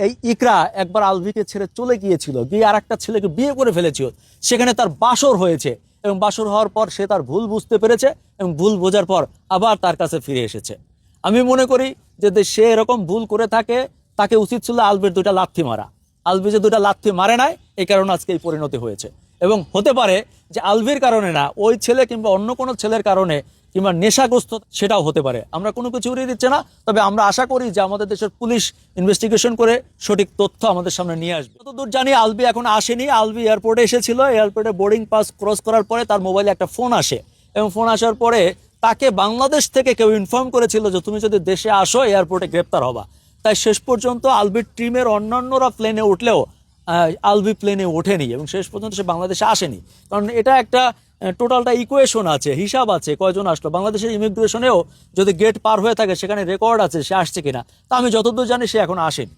এই ইকরা একবার আলভিকে ছেড়ে চলে গিয়েছিল, গিয়ে আর একটা ছেলেকে বিয়ে করে ফেলেছিল। সেখানে তার বাসর হয়েছে এবং বাসর হওয়ার পর সে তার ভুল বুঝতে পেরেছে এবং ভুল বোঝার পর আবার তার কাছে ফিরে এসেছে। আমি মনে করি যে সে এরকম ভুল করে থাকে, তাকে উচিত ছিল আলভির দুইটা লাথি মারা। আলভি যে দুইটা লাথি মারে নাই, এই কারণে আজকে এই পরিণতি হয়েছে। এবং হতে পারে যে আলভির কারণে না, ওই ছেলে কিংবা অন্য কোনো ছেলের কারণে কিংবা নেশাগ্রস্ত, সেটাও হতে পারে। আমরা কোনো কিছু উড়িয়ে দিচ্ছে না, তবে আমরা আশা করি যে আমাদের দেশের পুলিশ ইনভেস্টিগেশন করে সঠিক তথ্য আমাদের সামনে নিয়ে আসবে। যতদূর জানি আলভি এখন আসেনি। আলভি এয়ারপোর্টে এসেছিল, এয়ারপোর্টে বোর্ডিং পাস ক্রস করার পরে তার মোবাইলে একটা ফোন আসে এবং ফোন আসার পরে তাকে বাংলাদেশ থেকে কেউ ইনফর্ম করেছিল যে তুমি যদি দেশে আসো এয়ারপোর্টে গ্রেপ্তার হবা। তাই শেষ পর্যন্ত আলভির টিমের অন্যান্যরা প্লেনে উঠলেও আলভি প্লেনে ওঠেনি এবং শেষ পর্যন্ত সে বাংলাদেশে আসেনি। কারণ এটা একটা টোটালটা ইকুয়েশন আছে, হিসাব আছে, কয়জন আসলো। বাংলাদেশের ইমিগ্রেশনেও যদি গেট পার হয়ে থাকে সেখানে রেকর্ড আছে সে আসছে কিনা। তা আমি যতদূর জানি সে এখন আসেনি।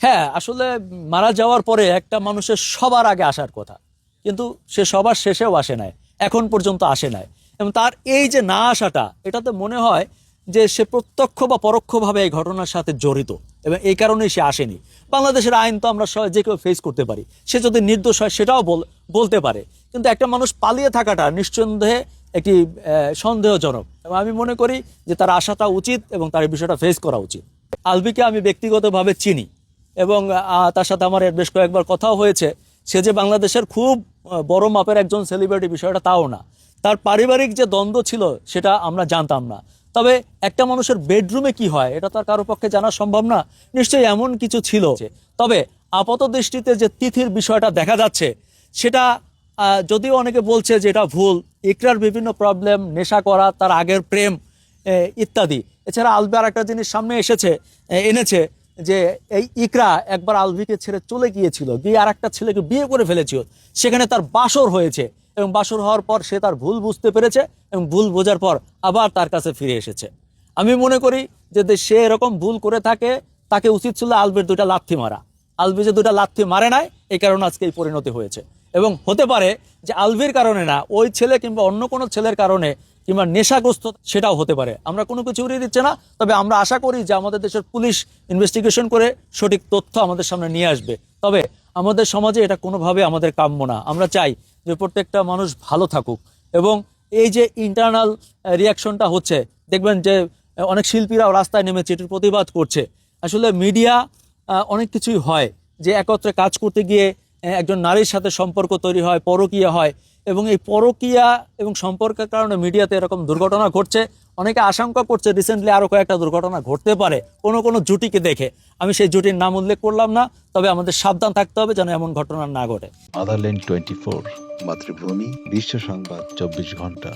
হ্যাঁ, আসলে মারা যাওয়ার পরে একটা মানুষের সবার আগে আসার কথা, কিন্তু সে সবার শেষেও আসে নাই, এখন পর্যন্ত আসে নাই। এবং তার এই যে না আসাটা, এটাতে মনে হয় যে সে প্রত্যক্ষ বা পরোক্ষভাবে এই ঘটনার সাথে জড়িত এবং এই কারণেই সে আসেনি। বাংলাদেশের আইন তো আমরা যে কেউ ফেস করতে পারি, সে যদি নির্দোষ হয় সেটাও বলতে পারে। কিন্তু একটা মানুষ পালিয়ে থাকাটা নিঃসন্দেহে একটি সন্দেহজনক এবং আমি মনে করি যে তার আসাটা উচিত এবং তার এই বিষয়টা ফেস করা উচিত। আলভিকে আমি ব্যক্তিগতভাবে চিনি এবং তার সাথে আমার বেশ কয়েকবার কথাও হয়েছে। সে যে বাংলাদেশের খুব বড় মাপের একজন সেলিব্রিটি বিষয়টা তাও না। তার পারিবারিক যে দ্বন্দ্ব ছিল সেটা আমরা জানতাম না। তবে একটা মানুষের বেডরুমে কি হয় এটা তার কারো পক্ষে জানা সম্ভব না, নিশ্চয়ই এমন কিছু ছিল। তবে আপাত দৃষ্টিতে যে তিথির বিষয়টা দেখা যাচ্ছে সেটা যদিও অনেকে বলছে যে এটা ভুল, ইকরার বিভিন্ন প্রবলেম, নেশা করা, তার আগের প্রেম ইত্যাদি। এছাড়া আলভি আর একটা জিনিস সামনে এনেছে যে এই ইকরা একবার আলভিকে ছেড়ে চলে গিয়েছিল, গিয়ে আর একটা ছেলেকে বিয়ে করে ফেলেছিল। সেখানে তার বাসর হয়েছে এবং বাসর হওয়ার পর সে তার ভুল বুঝতে পেরেছে এবং ভুল বোঝার পর আবার তার কাছে ফিরে এসেছে। আমি মনে করি যে সে এরকম ভুল করে থাকে, তাকে উচিত ছিল আলভির দুইটা লাথি মারা। আলভি যে দুইটা লাথি মারে নাই, এই কারণে আজকে এই পরিণতি হয়েছে। এবং হতে পারে যে আলভির কারণে না, ওই ছেলে কিংবা অন্য কোনো ছেলের কারণে কিংবা নেশাগ্রস্ত, সেটাও হতে পারে। আমরা কোনো কিছু উড়িয়ে দিচ্ছে না, তবে আমরা আশা করি যে আমাদের দেশের পুলিশ ইনভেস্টিগেশন করে সঠিক তথ্য আমাদের সামনে নিয়ে আসবে। তবে আমাদের সমাজে এটা কোনোভাবে আমাদের কাম্য না। আমরা চাই যে প্রত্যেকটা মানুষ ভালো থাকুক এবং এই যে ইন্টারনাল রিয়াকশনটা হচ্ছে, দেখবেন যে অনেক শিল্পীরাও রাস্তায় নেমেছে, এটির প্রতিবাদ করছে। আসলে মিডিয়া অনেক কিছুই হয় যে একত্রে কাজ করতে গিয়ে একজন নারীর সাথে সম্পর্ক তৈরি হয়, পরকীয়া হয় এবং এই পরকীয়া এবং সম্পর্কের কারণে মিডিয়াতে এরকম দুর্ঘটনা ঘটছে। অনেকে আশঙ্কা করছে রিসেন্টলি আরও কয়েকটা দুর্ঘটনা ঘটতে পারে কোনো জুটিকে দেখে। আমি সেই জুটির নাম উল্লেখ করলাম না, তবে আমাদের সাবধান থাকতে হবে যেন এমন ঘটনা না ঘটে। আদারল্যান্ড 24, মাতৃভূমি, বিশ্ব সংবাদ 24 ঘন্টা।